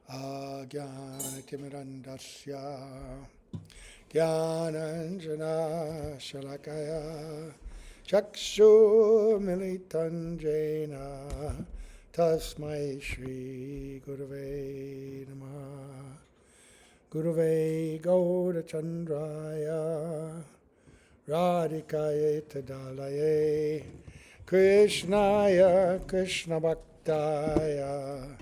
Ajnanatimirandasya Jnananjana Shalakaya Chakshurmilitan Jena Tasmai Shri Gurave Namaha. Gurave Gaura Chandraya Radhikaya Tadalaye Krishnaya Krishna Bhaktaya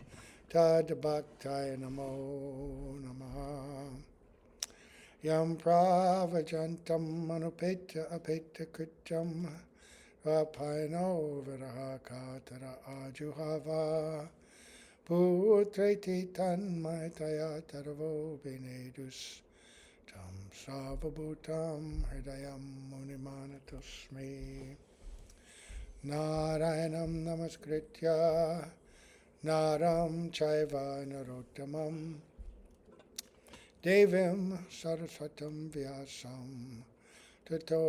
Tad Bhaktaya Namo Namaha. Yam Pravajantam Manupetya Apetya Krityam Rapayano Viraha Katara Ajuhava Putreti Tanmaitaya Taravo Benedus Tam Savabhutam Hridayam Munimanatusmi Narayanam Namaskritya Naram Chaiva Narottamam Devim Saraswatam Vyasam Tato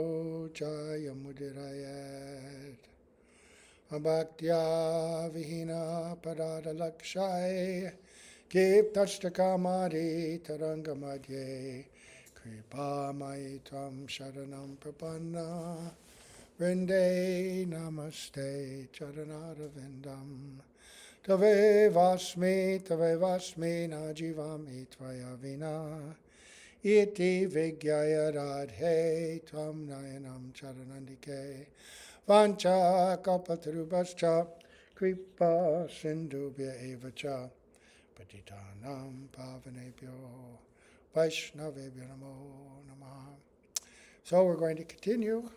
Jayamudirayat Abhaktya Vihina Parada Lakshai Kiptashtakamari Tarangamadye Kripa Maitam Sharanam Prapanna Vrinde Namaste Charanarvindam Tave Vasmi Najivami Tvaya Vina Iti Vigyaya Radhe Tvam Nayanam Charanandike Vancha Kalpatarubhascha Kripa Sindhubhya Evacha Patitanam Pavanebhyo Vaishnavebhyo Namo Namaha. So we're going to continue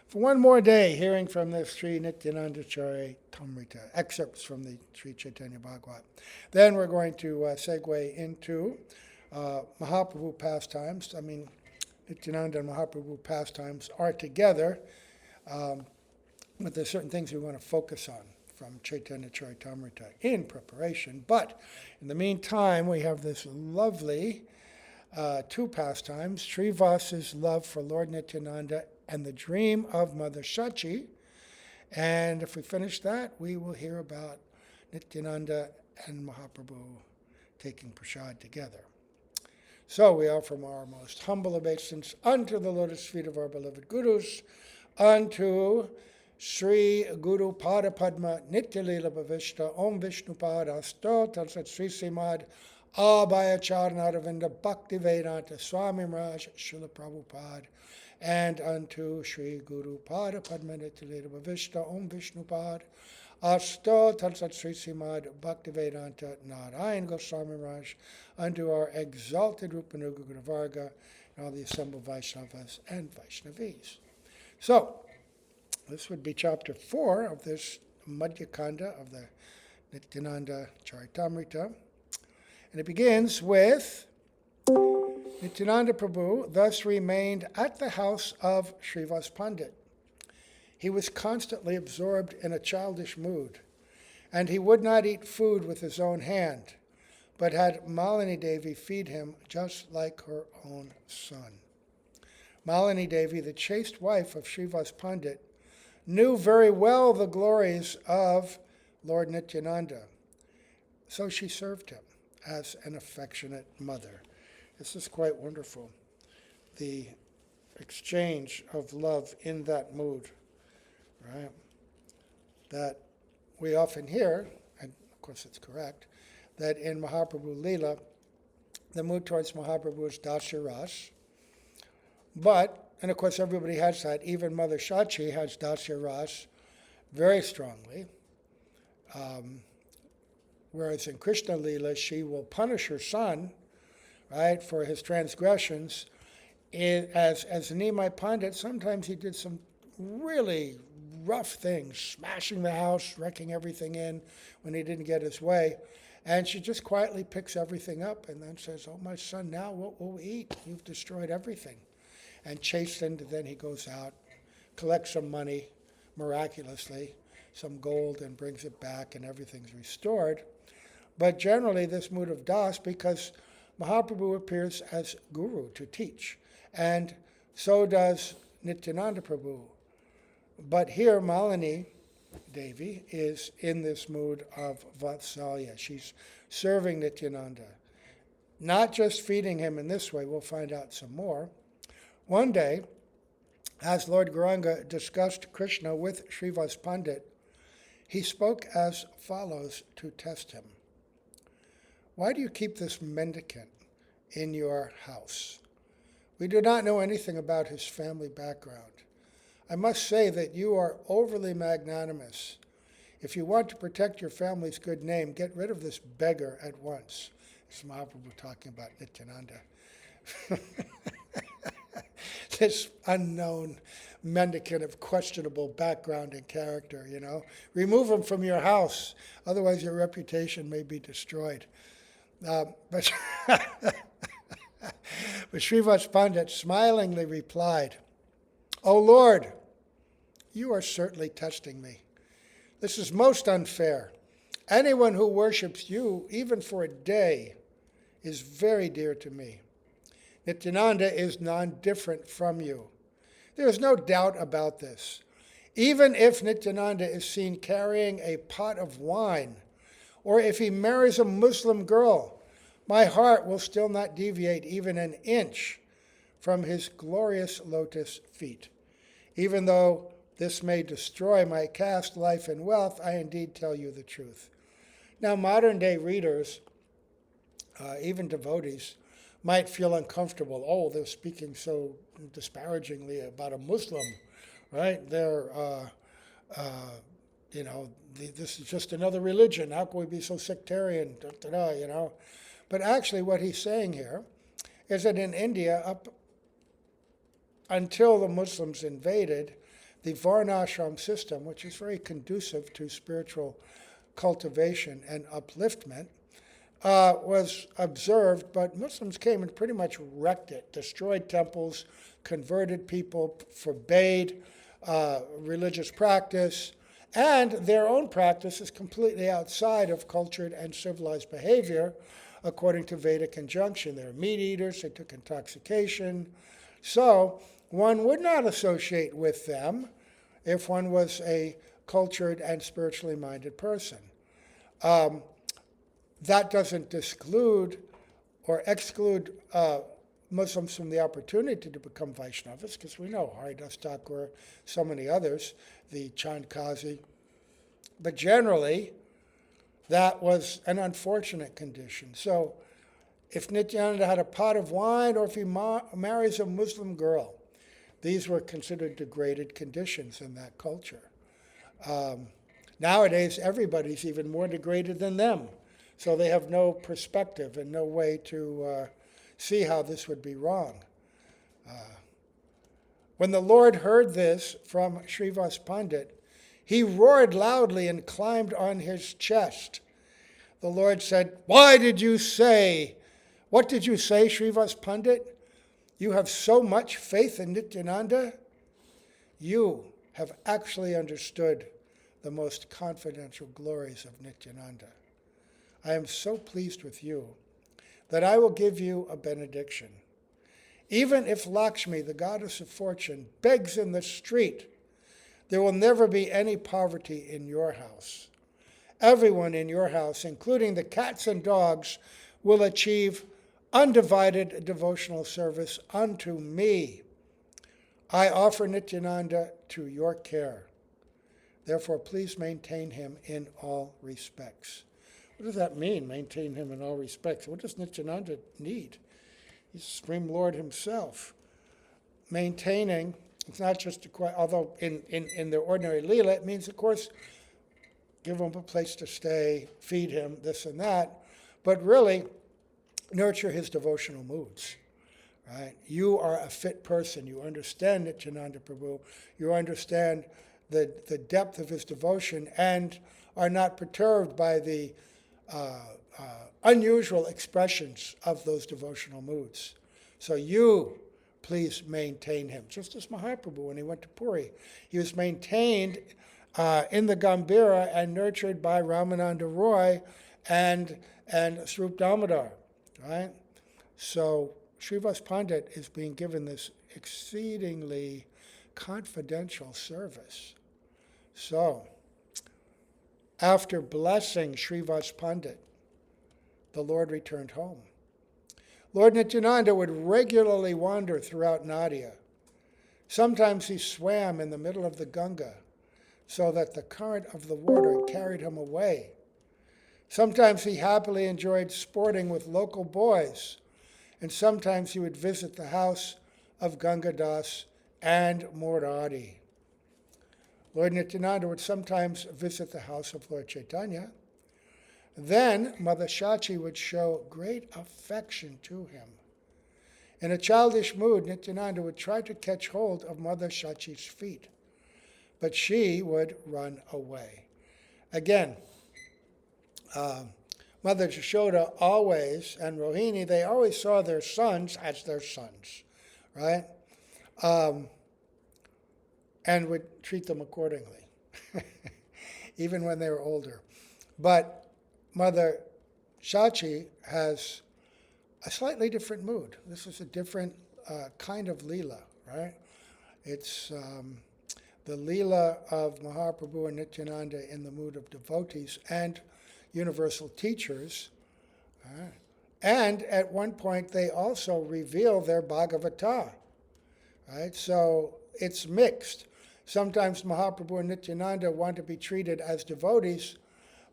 for one more day hearing from the Sri Nityananda Caritamrta, excerpts from the Sri Chaitanya Bhagavat. Then we're going to segue into Mahaprabhu pastimes. Nityananda and Mahaprabhu pastimes are together, but there's certain things we want to focus on from Chaitanya Caritamrta in preparation. But in the meantime, we have this lovely two pastimes, Srivas's love for Lord Nityananda and the dream of Mother Saci. And if we finish that, we will hear about Nityananda and Mahaprabhu taking prasad together. So we offer our most humble obeisance unto the lotus feet of our beloved Gurus, unto Sri Guru Pada Padma Nityalila Bhavishta Om Vishnu Pada Sto Talsat Sri Simad Abhaya Charnaravinda Bhakti Vedanta Swami Raj Srila Prabhupada, and unto Sri Guru Pada Padma Nityalila Bhavishta Om Vishnu Pada Asto Talsat Sri Simad Bhakti Vedanta Narayan Goswami Raj, unto our exalted Rupanuga Guru Varga, and all the assembled Vaishnavas and Vaishnavis. So, this would be chapter 4 of this Madhya Kanda of the Nityananda Caritamrta. And it begins with Nityananda Prabhu thus remained at the house of Srivas Pandit. He was constantly absorbed in a childish mood, and he would not eat food with his own hand, but had Malini Devi feed him just like her own son. Malini Devi, the chaste wife of Srivas Pandit, knew very well the glories of Lord Nityananda, so she served him as an affectionate mother. This is quite wonderful, the exchange of love in that mood, right? That we often hear, and of course it's correct, that in Mahaprabhu Leela, the mood towards Mahaprabhu is Dasya Ras. But, and of course everybody has that, even Mother Saci has Dasya Ras very strongly. Whereas in Krishna Leela, she will punish her son, right, for his transgressions. As Nimai Pandit, sometimes he did some really rough things, smashing the house, wrecking everything in when he didn't get his way. And she just quietly picks everything up and then says, "Oh, my son, now what will we eat? You've destroyed everything." And chastened, then he goes out, collects some money, miraculously, some gold, and brings it back, and everything's restored. But generally, this mood of das, because Mahaprabhu appears as guru to teach, and so does Nityananda Prabhu. But here, Malini Devi is in this mood of Vatsalya. She's serving Nityananda. Not just feeding him in this way, we'll find out some more. One day, as Lord Gauranga discussed Krishna with Srivas Pandit, he spoke as follows to test him. Why do you keep this mendicant in your house? We do not know anything about his family background. I must say that you are overly magnanimous. If you want to protect your family's good name, get rid of this beggar at once. This is Mahaprabhu talking about Nityananda. This unknown mendicant of questionable background and character, Remove him from your house, otherwise your reputation may be destroyed. But Srivas Pandit smilingly replied, "O Lord, you are certainly testing me. This is most unfair. Anyone who worships you, even for a day, is very dear to me. Nityananda is non-different from you. There is no doubt about this. Even if Nityananda is seen carrying a pot of wine, or if he marries a Muslim girl, my heart will still not deviate even an inch from his glorious lotus feet. Even though this may destroy my caste, life, and wealth, I indeed tell you the truth." Now, modern-day readers, even devotees, might feel uncomfortable. Oh, they're speaking so disparagingly about a Muslim, right? This is just another religion. How can we be so sectarian? But actually what he's saying here is that in India, up until the Muslims invaded, the Varnashram system, which is very conducive to spiritual cultivation and upliftment, was observed, but Muslims came and pretty much wrecked it, destroyed temples, converted people, forbade religious practice, and their own practice is completely outside of cultured and civilized behavior, according to Vedic injunction. They're meat eaters, they took intoxication. So one would not associate with them if one was a cultured and spiritually minded person. That doesn't exclude Muslims from the opportunity to become Vaishnavas, because we know Srivas Thakur, so many others, the Chand Kazi. But generally, that was an unfortunate condition. So if Nityananda had a pot of wine or if he marries a Muslim girl, these were considered degraded conditions in that culture. Nowadays, everybody's even more degraded than them. So they have no perspective and no way to see how this would be wrong. When the Lord heard this from Srivas Pandit, he roared loudly and climbed on his chest. The Lord said, what did you say, Srivas Pandit? You have so much faith in Nityananda? You have actually understood the most confidential glories of Nityananda. I am so pleased with you that I will give you a benediction. Even if Lakshmi, the goddess of fortune, begs in the street, there will never be any poverty in your house. Everyone in your house, including the cats and dogs, will achieve undivided devotional service unto me. I offer Nityananda to your care. Therefore, please maintain him in all respects. What does that mean, maintain him in all respects? What does Nityananda need? He's the Supreme Lord himself. Maintaining, it's not just although in the ordinary Leela, it means, of course, give him a place to stay, feed him, this and that, but really nurture his devotional moods. Right? You are a fit person. You understand Nityananda Prabhu. You understand the depth of his devotion and are not perturbed by the unusual expressions of those devotional moods. So you, please maintain him. Just as Mahaprabhu, when he went to Puri, he was maintained in the Gambhira and nurtured by Ramananda Roy and Swarup Damodar. Right? So Srivas Pandit is being given this exceedingly confidential service. So After blessing Srivas Pandit, the Lord returned home. Lord Nityananda would regularly wander throughout Nadia. Sometimes he swam in the middle of the Ganga so that the current of the water carried him away. Sometimes he happily enjoyed sporting with local boys, and sometimes he would visit the house of Gangadas and Murari. Lord Nityananda would sometimes visit the house of Lord Chaitanya. Then Mother Saci would show great affection to him. In a childish mood, Nityananda would try to catch hold of Mother Saci's feet, but she would run away. Again, Mother Yashoda always, and Rohini, they always saw their sons as their sons, right? And would treat them accordingly, even when they were older. But Mother Saci has a slightly different mood. This is a different kind of Leela, right? It's the Leela of Mahaprabhu and Nityananda in the mood of devotees and universal teachers. Right? And at one point, they also reveal their Bhagavata. Right? So it's mixed. Sometimes Mahaprabhu and Nityananda want to be treated as devotees,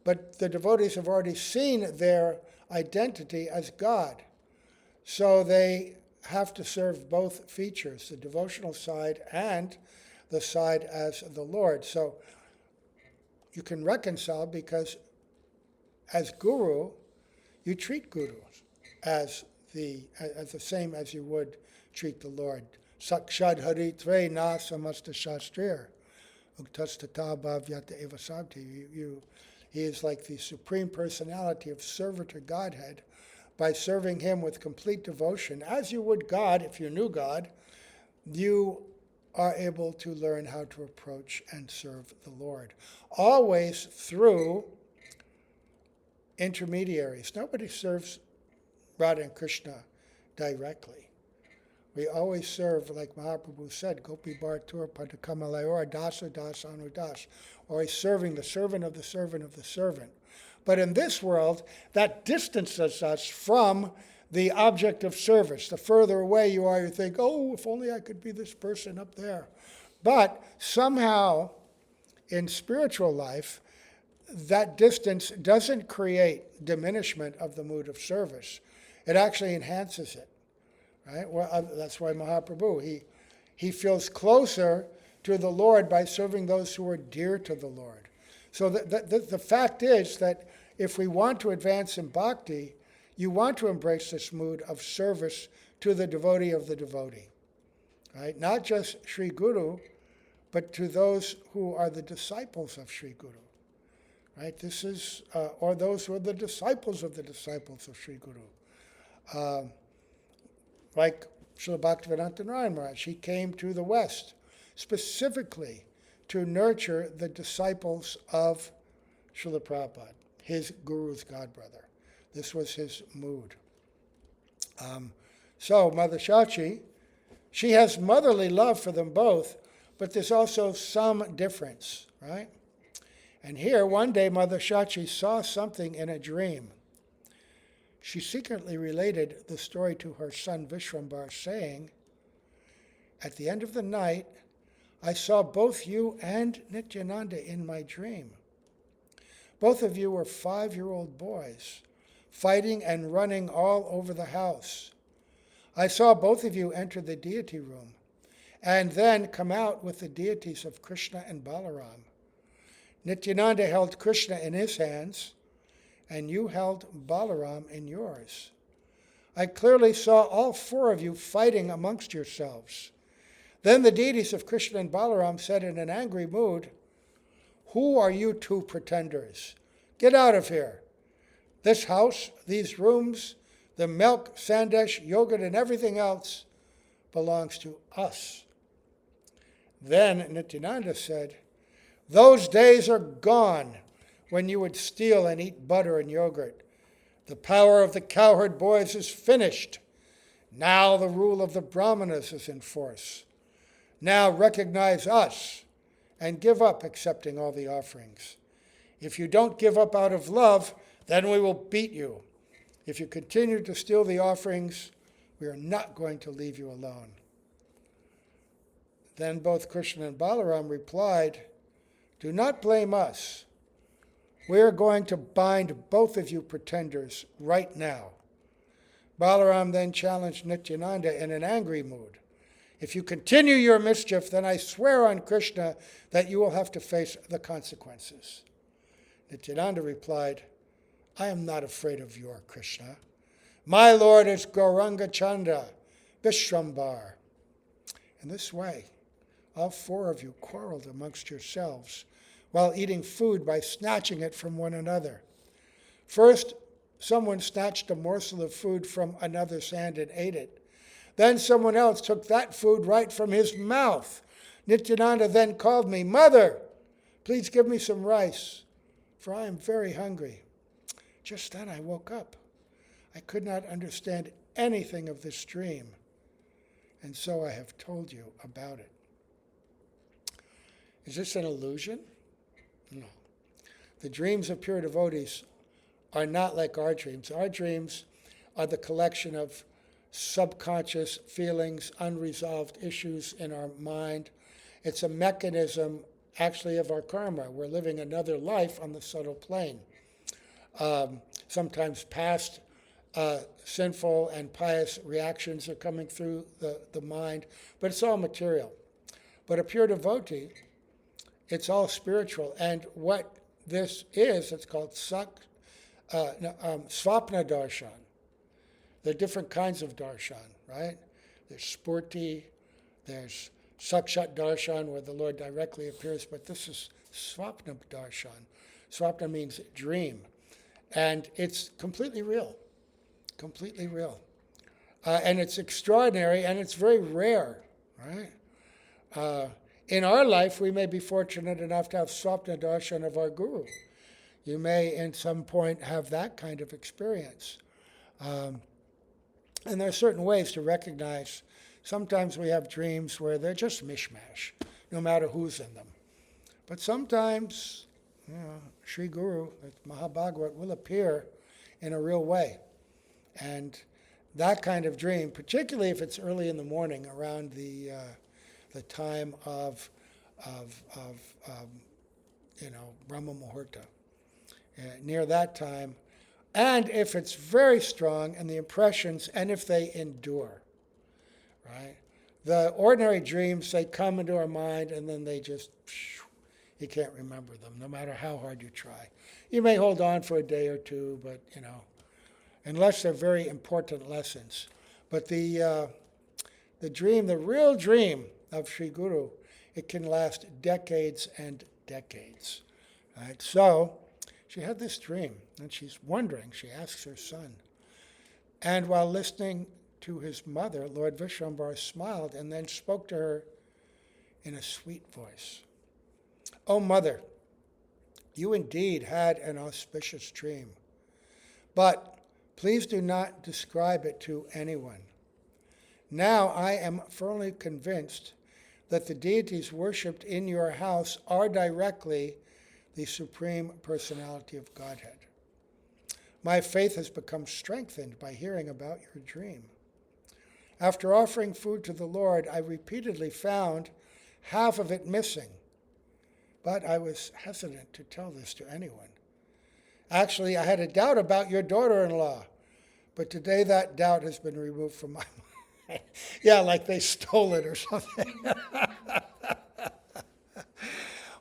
but the devotees have already seen their identity as God. So they have to serve both features, the devotional side and the side as the Lord. So you can reconcile because as guru, you treat gurus as the same as you would treat the Lord. Sakshad Hari Tre Na Samasta Shastrir Uktastata Bhavyata Eva Sabti. He is like the supreme personality of servitor Godhead. By serving him with complete devotion, as you would God, if you knew God, you are able to learn how to approach and serve the Lord. Always through intermediaries. Nobody serves Radha and Krishna directly. We always serve, like Mahaprabhu said, Gopi Bhartur Padakamalayora Dasa Das Anudas, always serving the servant of the servant of the servant. But in this world, that distances us from the object of service. The further away you are, you think, oh, if only I could be this person up there. But somehow, in spiritual life, that distance doesn't create diminishment of the mood of service. It actually enhances it. Right? Well, that's why Mahaprabhu, he feels closer to the Lord by serving those who are dear to the Lord. So the fact is that if we want to advance in bhakti, you want to embrace this mood of service to the devotee of the devotee. Right? Not just Sri Guru, but to those who are the disciples of Sri Guru. Right? This is, or those who are the disciples of Sri Guru. Like Srila Bhaktivedanta Narayan Maharaj, he came to the West specifically to nurture the disciples of Srila Prabhupada, his guru's godbrother. This was his mood. So Mother Saci, she has motherly love for them both, but there's also some difference, right? And here, one day, Mother Saci saw something in a dream. She secretly related the story to her son Vishwambar, saying, "At the end of the night, I saw both you and Nityananda in my dream. Both of you were 5-year-old boys, fighting and running all over the house. I saw both of you enter the deity room, and then come out with the deities of Krishna and Balaram. Nityananda held Krishna in his hands, and you held Balaram in yours. I clearly saw all 4 of you fighting amongst yourselves. Then the deities of Krishna and Balaram said in an angry mood, 'Who are you 2 pretenders? Get out of here. This house, these rooms, the milk, sandesh, yogurt, and everything else belongs to us.' Then Nityananda said, 'Those days are gone when you would steal and eat butter and yogurt. The power of the cowherd boys is finished. Now the rule of the Brahmanas is in force. Now recognize us and give up accepting all the offerings. If you don't give up out of love, then we will beat you. If you continue to steal the offerings, we are not going to leave you alone. Then both Krishna and Balaram replied, do not blame us. We are going to bind both of you pretenders right now. Balaram then challenged Nityananda in an angry mood. If you continue your mischief, then I swear on Krishna that you will have to face the consequences. Nityananda replied, I am not afraid of your Krishna. My Lord is Gauranga Chanda, Vishrambar. In this way, all four of you quarreled amongst yourselves while eating food by snatching it from one another. First, someone snatched a morsel of food from another's hand and ate it. Then someone else took that food right from his mouth. Nityananda then called me, Mother, please give me some rice, for I am very hungry. Just then I woke up. I could not understand anything of this dream, and so I have told you about it. Is this an illusion? No. The dreams of pure devotees are not like our dreams. Our dreams are the collection of subconscious feelings, unresolved issues in our mind. It's a mechanism, actually, of our karma. We're living another life on the subtle plane. Sometimes past sinful and pious reactions are coming through the mind, but it's all material. But a pure devotee, it's all spiritual. And what this is, it's called Svapna Darshan. There are different kinds of darshan, right? There's Spurti, there's Sakshat Darshan, where the Lord directly appears, but this is Svapna Darshan. Svapna means dream. And it's completely real, completely real. And it's extraordinary, and it's very rare, right? In our life, we may be fortunate enough to have Svapna Darshan of our Guru. You may, in some point, have that kind of experience. And there are certain ways to recognize. Sometimes we have dreams where they're just mishmash, no matter who's in them. But sometimes, Sri Guru, Mahabhagavad, will appear in a real way. And that kind of dream, particularly if it's early in the morning, around the time of Brahma Muhurta, near that time, and if it's very strong and the impressions, and if they endure, right? The ordinary dreams, they come into our mind and then they just, you can't remember them, no matter how hard you try. You may hold on for a day or two, but, unless they're very important lessons. But the dream, the real dream of Sri Guru, it can last decades and decades, right? So, she had this dream, and she's wondering. She asks her son. And while listening to his mother, Lord Vishrambar smiled and then spoke to her in a sweet voice. Oh, mother, you indeed had an auspicious dream, but please do not describe it to anyone. Now I am firmly convinced that the deities worshipped in your house are directly the Supreme Personality of Godhead. My faith has become strengthened by hearing about your dream. After offering food to the Lord, I repeatedly found half of it missing, but I was hesitant to tell this to anyone. Actually, I had a doubt about your daughter-in-law, but today that doubt has been removed from my mind. Yeah, like they stole it or something.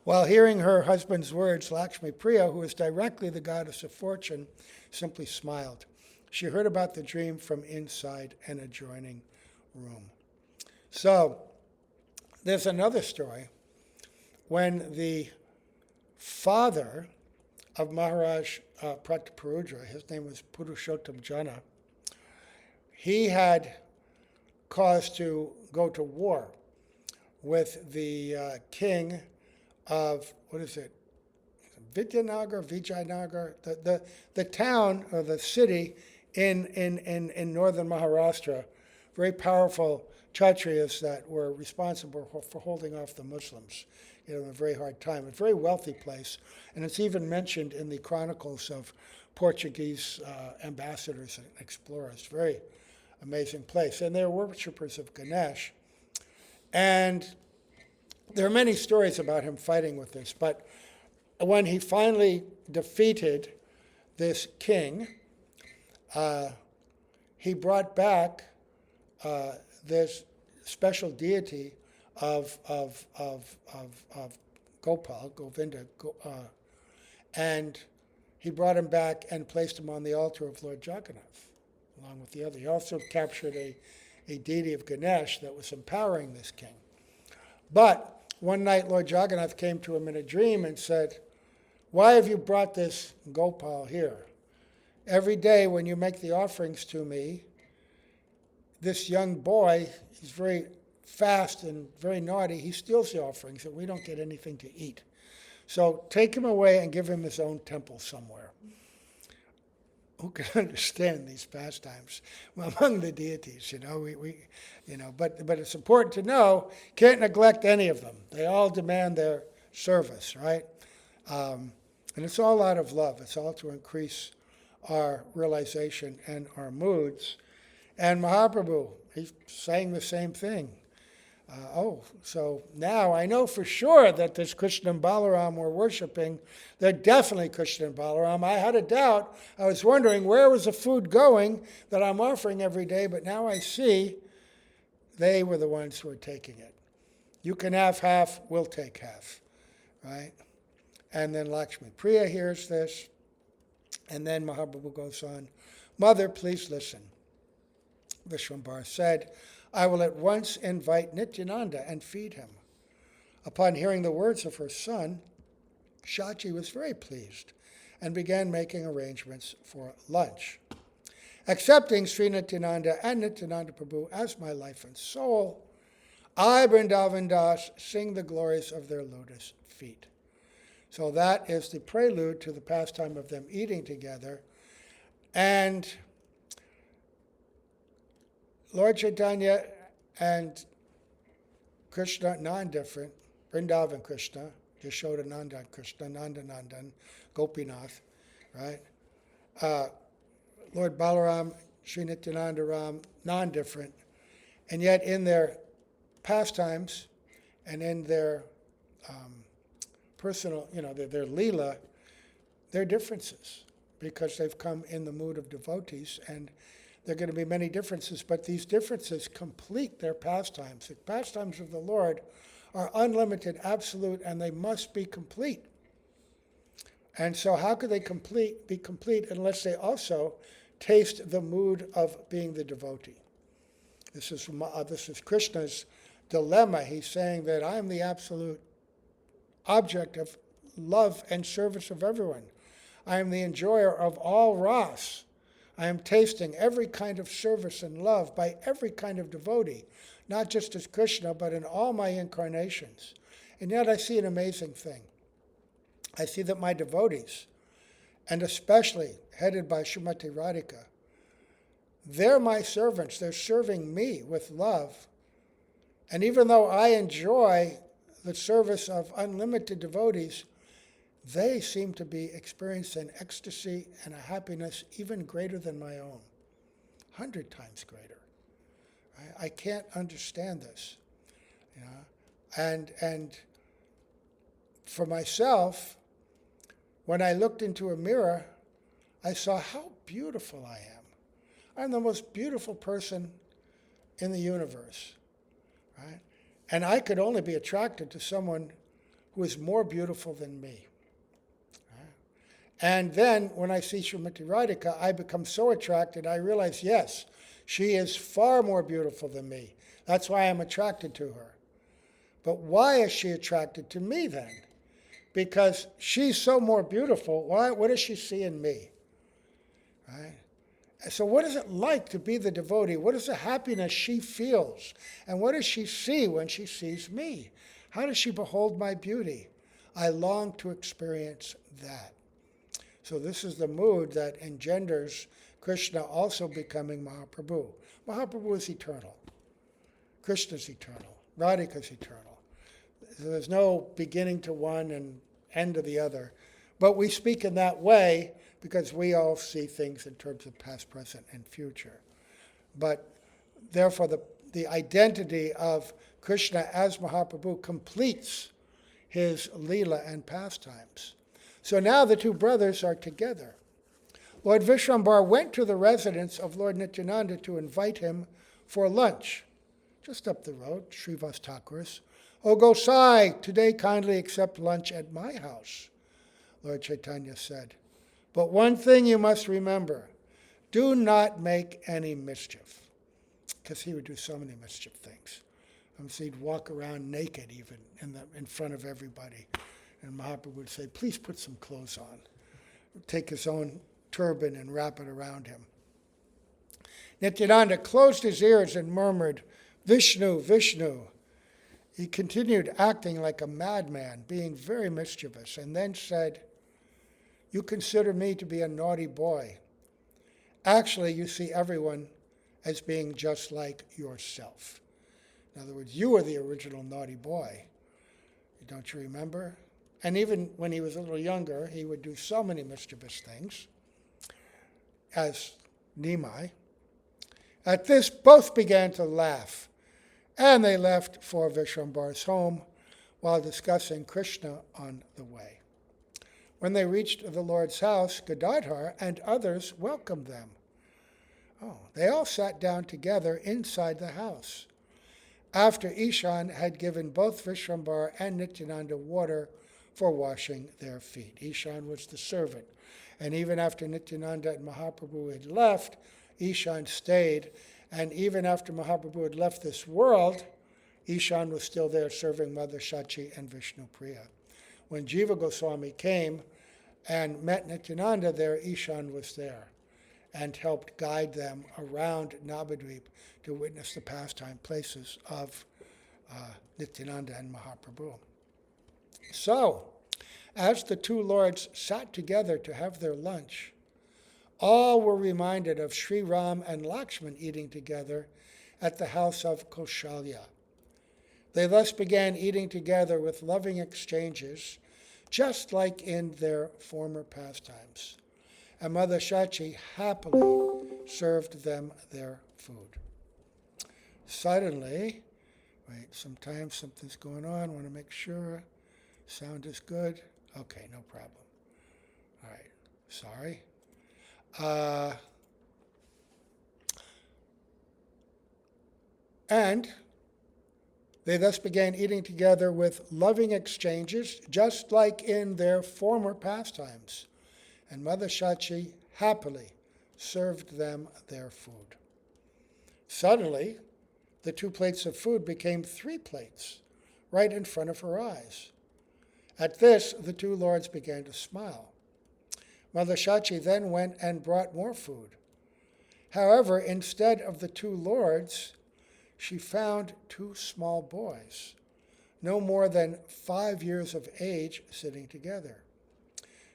While hearing her husband's words, Lakshmi Priya, who is directly the goddess of fortune, simply smiled. She heard about the dream from inside an adjoining room. So, there's another story. When the father of Maharaj Prataparudra, his name was Purushottam Jana, he had cause to go to war with the king of, Vijayanagar, the town or the city in northern Maharashtra, very powerful Kshatriyas that were responsible for holding off the Muslims in a very hard time. A very wealthy place, and it's even mentioned in the chronicles of Portuguese ambassadors and explorers. Very amazing place. And they're worshippers of Ganesh. And there are many stories about him fighting with this, but when he finally defeated this king, he brought back this special deity of Gopal, Govinda, and he brought him back and placed him on the altar of Lord Jagannath, along with the other. He also captured a deity of Ganesh that was empowering this king. But one night Lord Jagannath came to him in a dream and said, "Why have you brought this Gopal here? Every day when you make the offerings to me, this young boy, he's very fast and very naughty, he steals the offerings and we don't get anything to eat. So take him away and give him his own temple somewhere." Who can understand these pastimes? Well, among the deities, but it's important to know, can't neglect any of them. They all demand their service, right? And it's all out of love. It's all to increase our realization and our moods. And Mahaprabhu, he's saying the same thing. So now I know for sure that this Krishna and Balaram we're worshiping, they're definitely Krishna and Balaram. I had a doubt. I was wondering where was the food going that I'm offering every day, but now I see they were the ones who were taking it. You can have half, we'll take half, right? And then Lakshmi Priya hears this, and then Mahaprabhu goes on, "Mother, please listen." Vishwambara said, "I will at once invite Nityananda and feed him." Upon hearing the words of her son, Saci was very pleased and began making arrangements for lunch. Accepting Sri Nityananda and Nityananda Prabhu as my life and soul, I, Vrindavan Das, sing the glories of their lotus feet. So that is the prelude to the pastime of them eating together. And Lord Chaitanya and Krishna, non-different, Vrindavan Krishna, Yashodanandan Krishna, Nandanandan, Gopinath, right? Lord Balaram, Sri Nityananda Ram, non-different. And yet in their pastimes and in their personal, their leela, there are differences because they've come in the mood of devotees, and there are going to be many differences, but these differences complete their pastimes. The pastimes of the Lord are unlimited, absolute, and they must be complete. And so how could they be complete unless they also taste the mood of being the devotee? This is Krishna's dilemma. He's saying that I am the absolute object of love and service of everyone. I am the enjoyer of all ras. I am tasting every kind of service and love by every kind of devotee, not just as Krishna, but in all my incarnations. And yet I see an amazing thing. I see that my devotees, and especially headed by Srimati Radhika, they're my servants. They're serving me with love. And even though I enjoy the service of unlimited devotees, they seem to be experiencing ecstasy and a happiness even greater than my own, 100 times greater. I can't understand this. And for myself, when I looked into a mirror, I saw how beautiful I am. I'm the most beautiful person in the universe, right? And I could only be attracted to someone who is more beautiful than me. And then when I see Srimati Radhika, I become so attracted, I realize, yes, she is far more beautiful than me. That's why I'm attracted to her. But why is she attracted to me then? Because she's so more beautiful. What does she see in me? Right? So what is it like to be the devotee? What is the happiness she feels? And what does she see when she sees me? How does she behold my beauty? I long to experience that. So this is the mood that engenders Krishna also becoming Mahaprabhu. Mahaprabhu is eternal. Krishna's eternal. Radhika's eternal. There's no beginning to one and end to the other. But we speak in that way because we all see things in terms of past, present, and future. But therefore, the identity of Krishna as Mahaprabhu completes his Leela and pastimes. So now the two brothers are together. Lord Vishwambar went to the residence of Lord Nityananda to invite him for lunch. Just up the road, Srivas Thakur's. "Oh, Gosai, today kindly accept lunch at my house," Lord Chaitanya said. "But one thing you must remember, do not make any mischief." Because he would do so many mischief things. So he'd walk around naked even in front of everybody. And Mahaprabhu would say, "Please put some clothes on." Take his own turban and wrap it around him. Nityananda closed his ears and murmured, "Vishnu, Vishnu." He continued acting like a madman, being very mischievous, and then said, "You consider me to be a naughty boy. Actually, you see everyone as being just like yourself." In other words, you were the original naughty boy. Don't you remember? And even when he was a little younger, he would do so many mischievous things as Nimai. At this, both began to laugh, and they left for Vishwambar's home while discussing Krishna on the way. When they reached the Lord's house, Gadadhar and others welcomed them. They all sat down together inside the house. After Ishan had given both Vishwambar and Nityananda water for washing their feet. Ishan was the servant. And even after Nityananda and Mahaprabhu had left, Ishan stayed. And even after Mahaprabhu had left this world, Ishan was still there serving Mother Saci and Vishnu Priya. When Jiva Goswami came and met Nityananda there, Ishan was there and helped guide them around Navadvip to witness the pastime places of Nityananda and Mahaprabhu. So, as the two lords sat together to have their lunch, all were reminded of Sri Ram and Lakshman eating together at the house of Kaushalya. They thus began eating together with loving exchanges, just like in their former pastimes. And Mother Saci happily served them their food. Suddenly, sometimes something's going on. I want to make sure sound is good. Okay, no problem. All right, sorry. And they thus began eating together with loving exchanges, just like in their former pastimes. And Mother Saci happily served them their food. Suddenly, the 2 plates of food became 3 plates, right in front of her eyes. At this, the 2 lords began to smile. Mother Saci then went and brought more food. However, instead of the 2 lords, she found 2 small boys, no more than 5 years of age, sitting together.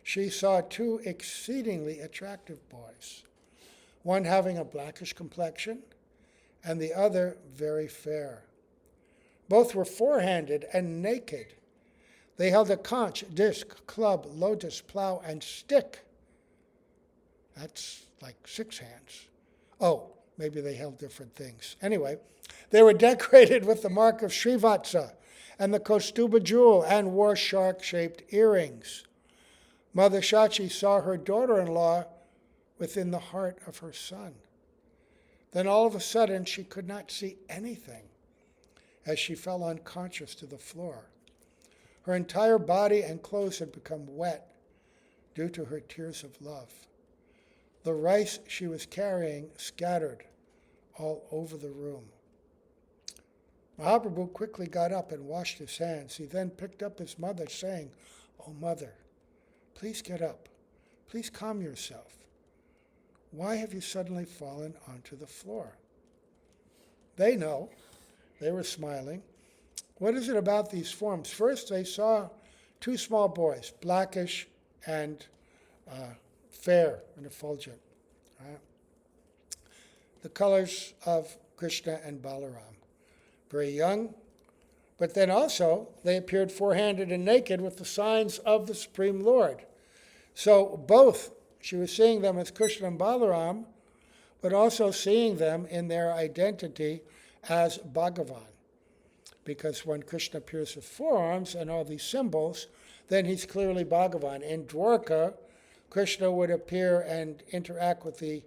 She saw 2 exceedingly attractive boys, one having a blackish complexion and the other very fair. Both were 4-handed and naked. They held a conch, disc, club, lotus, plow, and stick. That's like 6 hands. Oh, maybe they held different things. Anyway, they were decorated with the mark of Srivatsa and the Kaustuba jewel and wore shark-shaped earrings. Mother Saci saw her daughter-in-law within the heart of her son. Then all of a sudden, she could not see anything as she fell unconscious to the floor. Her entire body and clothes had become wet due to her tears of love. The rice she was carrying scattered all over the room. Mahaprabhu quickly got up and washed his hands. He then picked up his mother, saying, "Oh, mother, please get up. Please calm yourself. Why have you suddenly fallen onto the floor?" They know. They were smiling. What is it about these forms? First, they saw 2 small boys, blackish and fair and effulgent. Right? The colors of Krishna and Balaram. very young. But then also, they appeared four-handed and naked with the signs of the Supreme Lord. So both, she was seeing them as Krishna and Balaram, but also seeing them in their identity as Bhagavan. Because when Krishna appears with four arms and all these symbols, then he's clearly Bhagavan. In Dwarka, Krishna would appear and interact with the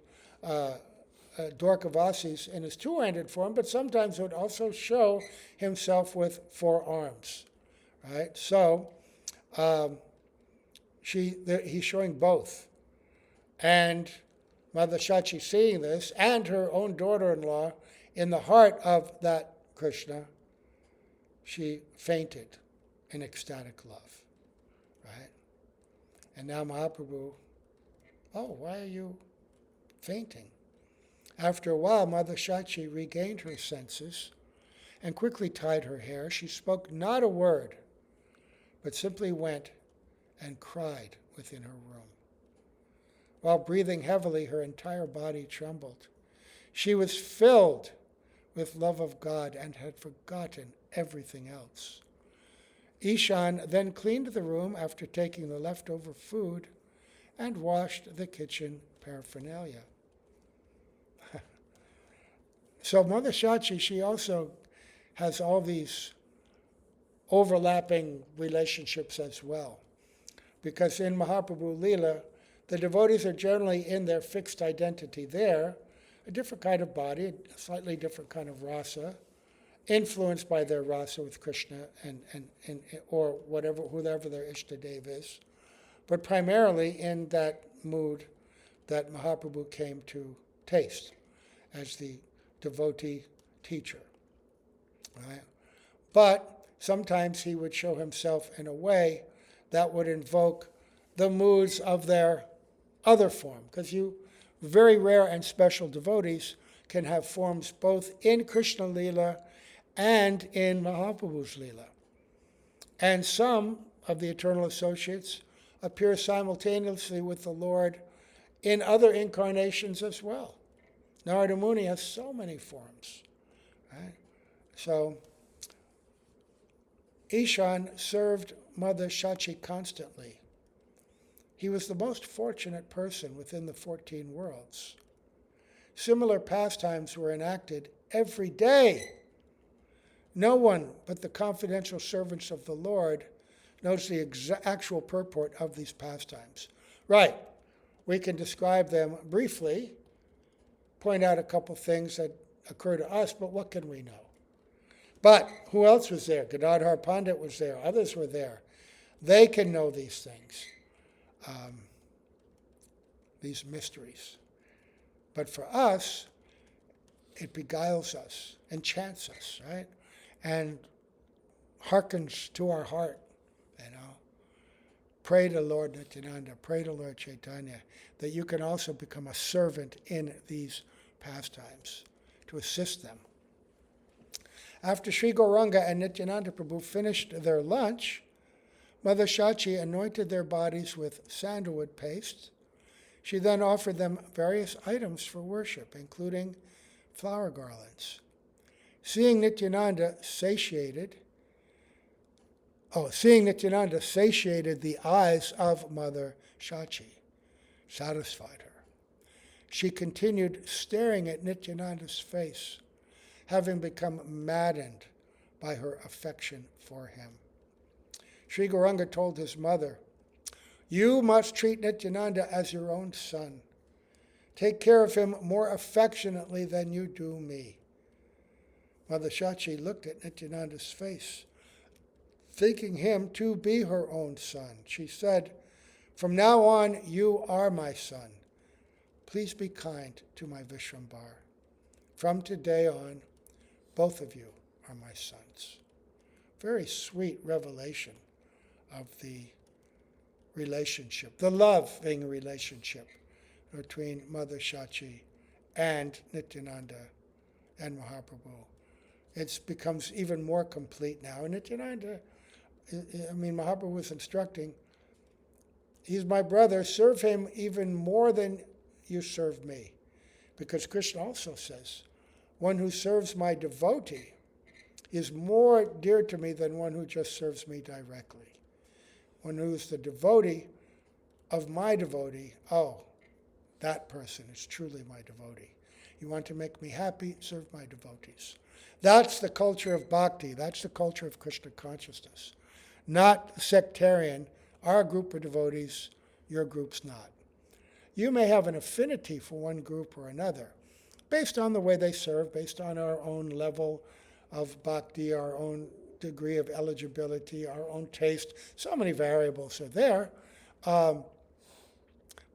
Dwarkavasis in his two-handed form, but sometimes would also show himself with four arms. Right? So he's showing both. And Mother Saci, seeing this, and her own daughter-in-law, in the heart of that Krishna, she fainted in ecstatic love. Right? And now Mahaprabhu, why are you fainting? After a while, Mother Saci regained her senses and quickly tied her hair. She spoke not a word, but simply went and cried within her room. While breathing heavily, her entire body trembled. She was filled with love of God and had forgotten everything else. Ishan then cleaned the room after taking the leftover food and washed the kitchen paraphernalia. So Mother Saci, she also has all these overlapping relationships as well. Because in Mahaprabhu Leela, the devotees are generally in their fixed identity there, a different kind of body, a slightly different kind of rasa, influenced by their rasa with Krishna and or whoever their Ishtadev is, but primarily in that mood that Mahaprabhu came to taste as the devotee teacher. Right? But sometimes he would show himself in a way that would invoke the moods of their other form, because very rare and special devotees can have forms both in Krishna Leela and in Mahaprabhu's Leela. And some of the eternal associates appear simultaneously with the Lord in other incarnations as well. Narada Muni has so many forms. Right? So Ishan served Mother Saci constantly. He was the most fortunate person within the 14 worlds. Similar pastimes were enacted every day. No one but the confidential servants of the Lord knows the actual purport of these pastimes. Right, we can describe them briefly, point out a couple things that occur to us, but what can we know? But who else was there? Gadadhar Pandit was there. Others were there. They can know these things, these mysteries. But for us, it beguiles us, enchants us, right? And hearkens to our heart, Pray to Lord Nityananda, pray to Lord Chaitanya, that you can also become a servant in these pastimes, to assist them. After Sri Gauranga and Nityananda Prabhu finished their lunch, Mother Saci anointed their bodies with sandalwood paste. She then offered them various items for worship, including flower garlands. Seeing Nityananda satiated the eyes of Mother Saci, satisfied her. She continued staring at Nityananda's face, having become maddened by her affection for him. Sri Gauranga told his mother, "You must treat Nityananda as your own son. Take care of him more affectionately than you do me." Mother Saci looked at Nityananda's face, thinking him to be her own son. She said, "From now on, you are my son. Please be kind to my Vishrambar. From today on, both of you are my sons." Very sweet revelation of the relationship, the loving relationship between Mother Saci and Nityananda and Mahaprabhu. It becomes even more complete now. And Nityananda, Mahaprabhu was instructing, he's my brother, serve him even more than you serve me. Because Krishna also says, one who serves my devotee is more dear to me than one who just serves me directly. One who's the devotee of my devotee. Oh, that person is truly my devotee. You want to make me happy? Serve my devotees. That's the culture of bhakti. That's the culture of Krishna consciousness. Not sectarian. Our group of devotees, your group's not. You may have an affinity for one group or another, based on the way they serve, based on our own level of bhakti, our own degree of eligibility, our own taste. So many variables are there.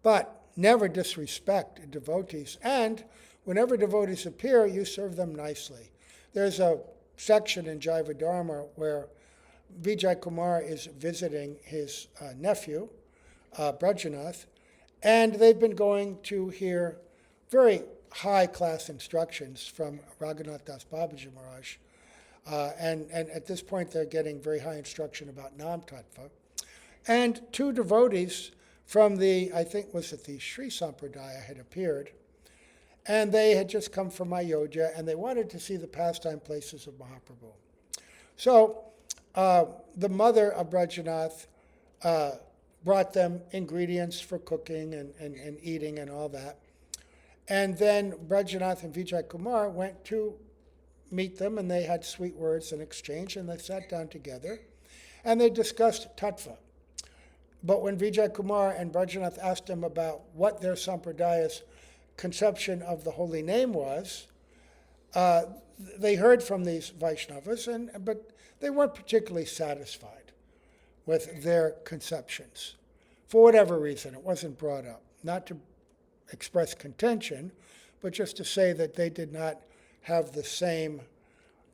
But never disrespect devotees. And whenever devotees appear, you serve them nicely. There's a section in Jaiva Dharma where Vijay Kumar is visiting his nephew, Brajanath, and they've been going to hear very high-class instructions from Raghunath Das Babaji Maharaj. And at this point, they're getting very high instruction about Nam Tattva. And two devotees from the, I think was it the Sri Sampradaya, had appeared. And they had just come from Ayodhya, and they wanted to see the pastime places of Mahaprabhu. So the mother of Brajanath brought them ingredients for cooking and eating and all that. And then Brajanath and Vijay Kumar went to meet them, and they had sweet words and exchange, and they sat down together, and they discussed tattva. But when Vijay Kumar and Brajanath asked them about what their Sampradaya's conception of the holy name was, they heard from these Vaishnavas, but they weren't particularly satisfied with their conceptions. For whatever reason, it wasn't brought up. Not to express contention, but just to say that they did not have the same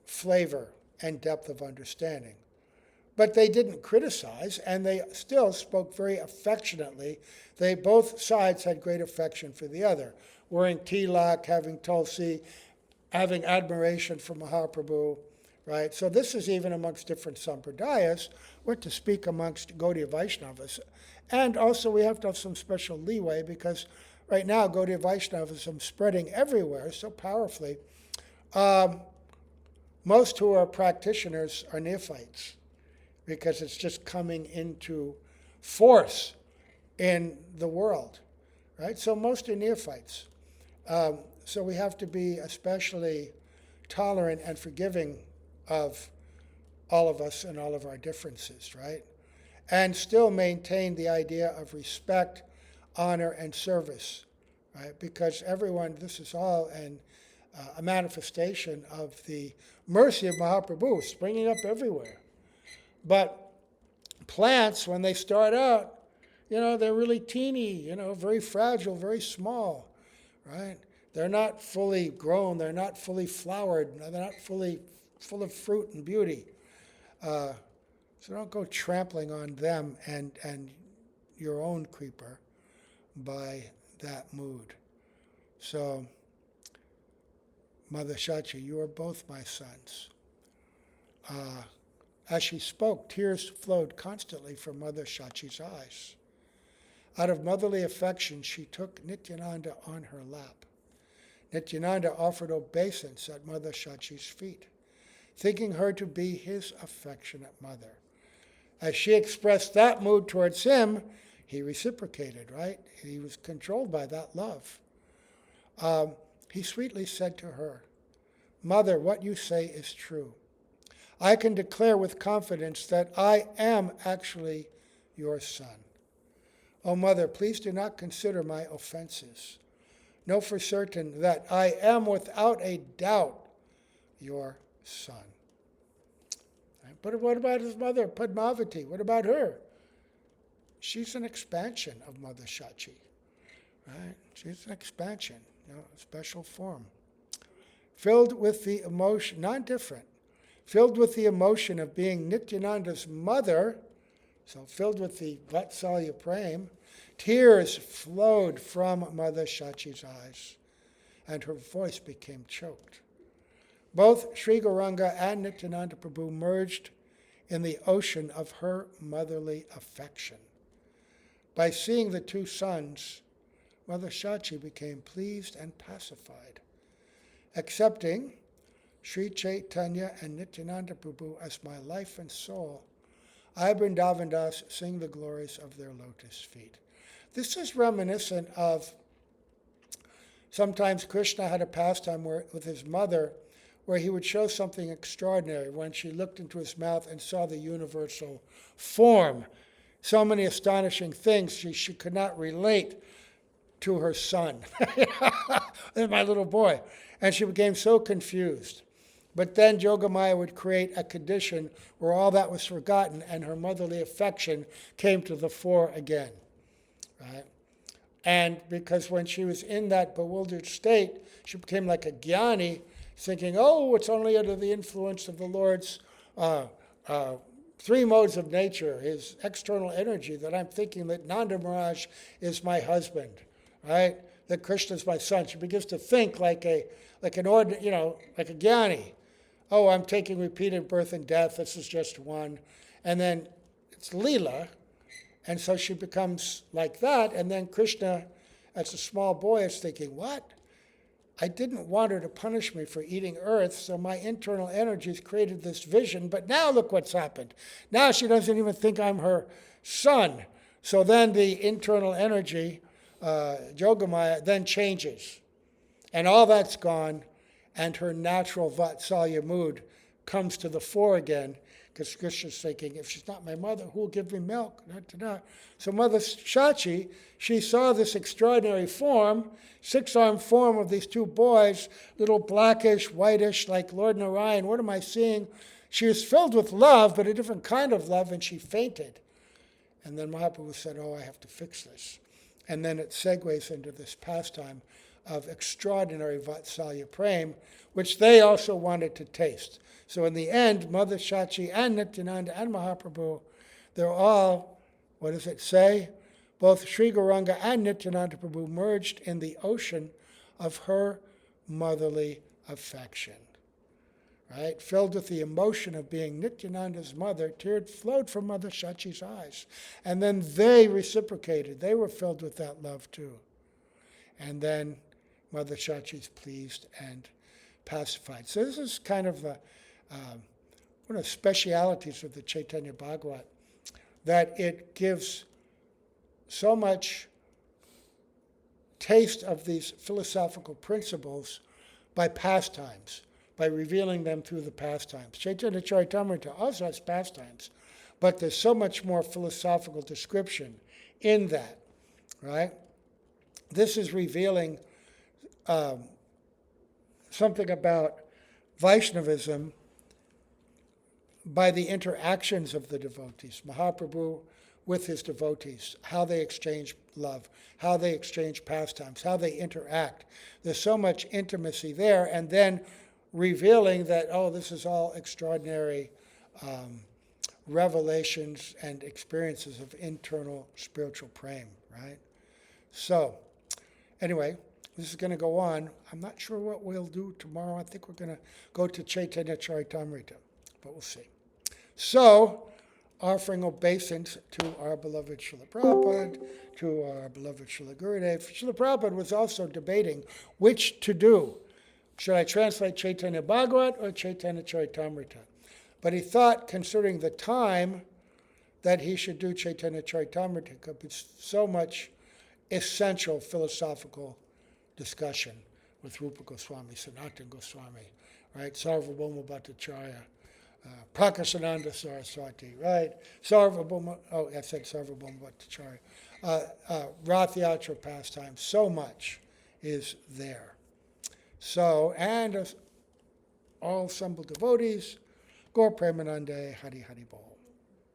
flavor and depth of understanding. But they didn't criticize, and they still spoke very affectionately. Both sides had great affection for the other, wearing tilak, having tulsi, having admiration for Mahaprabhu, right? So this is even amongst different sampradayas. We're to speak amongst Gaudiya Vaishnavas. And also we have to have some special leeway, because right now Gaudiya Vaishnavism is spreading everywhere so powerfully. Most who are practitioners are neophytes, because it's just coming into force in the world, right? So most are neophytes. So we have to be especially tolerant and forgiving of all of us and all of our differences, right? And still maintain the idea of respect, honor, and service, right? Because everyone, this is all a manifestation of the mercy of Mahaprabhu springing up everywhere. But plants, when they start out, they're really teeny, very fragile, very small, right? They're not fully grown, they're not fully flowered, they're not fully full of fruit and beauty. So don't go trampling on them and your own creeper by that mood. So, Mother Saci, you are both my sons. As she spoke, tears flowed constantly from Mother Saci's eyes. Out of motherly affection, she took Nityananda on her lap. Nityananda offered obeisance at Mother Saci's feet, thinking her to be his affectionate mother. As she expressed that mood towards him, he reciprocated, right? He was controlled by that love. He sweetly said to her, "Mother, what you say is true. I can declare with confidence that I am actually your son. Oh, Mother, please do not consider my offenses. Know for certain that I am without a doubt your son." But what about his mother, Padmavati? What about her? She's an expansion of Mother Saci, right? She's an expansion, a special form. Filled with the emotion, not different, filled with the emotion of being Nityananda's mother, so filled with the Vatsalya Prem, tears flowed from Mother Saci's eyes, and her voice became choked. Both Sri Gauranga and Nityananda Prabhu merged in the ocean of her motherly affection. By seeing the two sons, Mother Saci became pleased and pacified, accepting Sri Chaitanya and Nityananda Prabhu as my life and soul. I, Vrindavan Das, sing the glories of their lotus feet. This is reminiscent of sometimes Krishna had a pastime with his mother where he would show something extraordinary when she looked into his mouth and saw the universal form. So many astonishing things she could not relate to her son, my little boy. And she became so confused. But then Yogamaya would create a condition where all that was forgotten and her motherly affection came to the fore again. Right? And because when she was in that bewildered state, she became like a jnani, thinking, oh, it's only under the influence of the Lord's three modes of nature, his external energy, that I'm thinking that Nanda Maharaj is my husband, right? That Krishna is my son. She begins to think like an ordinary, like a jnani. Oh, I'm taking repeated birth and death. This is just one. And then it's Leela. And so she becomes like that. And then Krishna, as a small boy, is thinking, what? I didn't want her to punish me for eating earth, so my internal energies created this vision. But now look what's happened. Now she doesn't even think I'm her son. So then the internal energy, Yogamaya, then changes. And all that's gone. And her natural Vatsalya mood comes to the fore again, because Krishna's thinking, if she's not my mother, who will give me milk? So Mother Saci, she saw this extraordinary form, six-armed form of these two boys, little blackish, whitish, like Lord Narayan. What am I seeing? She was filled with love, but a different kind of love, and she fainted. And then Mahaprabhu said, oh, I have to fix this. And then it segues into this pastime of extraordinary Vatsalya Prem, which they also wanted to taste. So in the end, Mother Saci and Nityananda and Mahaprabhu, they're all, what does it say? Both Sri Gauranga and Nityananda Prabhu merged in the ocean of her motherly affection. Right? Filled with the emotion of being Nityananda's mother, tears flowed from Mother Saci's eyes. And then they reciprocated. They were filled with that love too. And then Mother Saci is pleased and pacified. So this is kind of one of the specialities of the Chaitanya Bhagavat, that it gives so much taste of these philosophical principles by pastimes, by revealing them through the pastimes. Chaitanya Caritamrta also has pastimes, but there's so much more philosophical description in that, right? This is revealing something about Vaishnavism by the interactions of the devotees. Mahaprabhu with his devotees, how they exchange love, how they exchange pastimes, how they interact. There's so much intimacy there, and then revealing that, oh, this is all extraordinary revelations and experiences of internal spiritual prem, right? So, anyway, this is going to go on. I'm not sure what we'll do tomorrow. I think we're going to go to Chaitanya Caritamrta, but we'll see. So, offering obeisance to our beloved Srila Prabhupada, to our beloved Srila Gurudev. Srila Prabhupada was also debating which to do. Should I translate Chaitanya Bhagavat or Chaitanya Caritamrta? But he thought, considering the time, that he should do Chaitanya Caritamrta because it's so much essential philosophical discussion with Rupa Goswami, Sanatana Goswami, right? Sarvabhauma Bhattacharya, Prakashananda Saraswati, right? Sarvabhauma, I said Sarvabhauma Bhattacharya. Rath Yatra pastime, so much is there. So, and all assembled devotees, Gaur Premanande, Hari Hari Bol.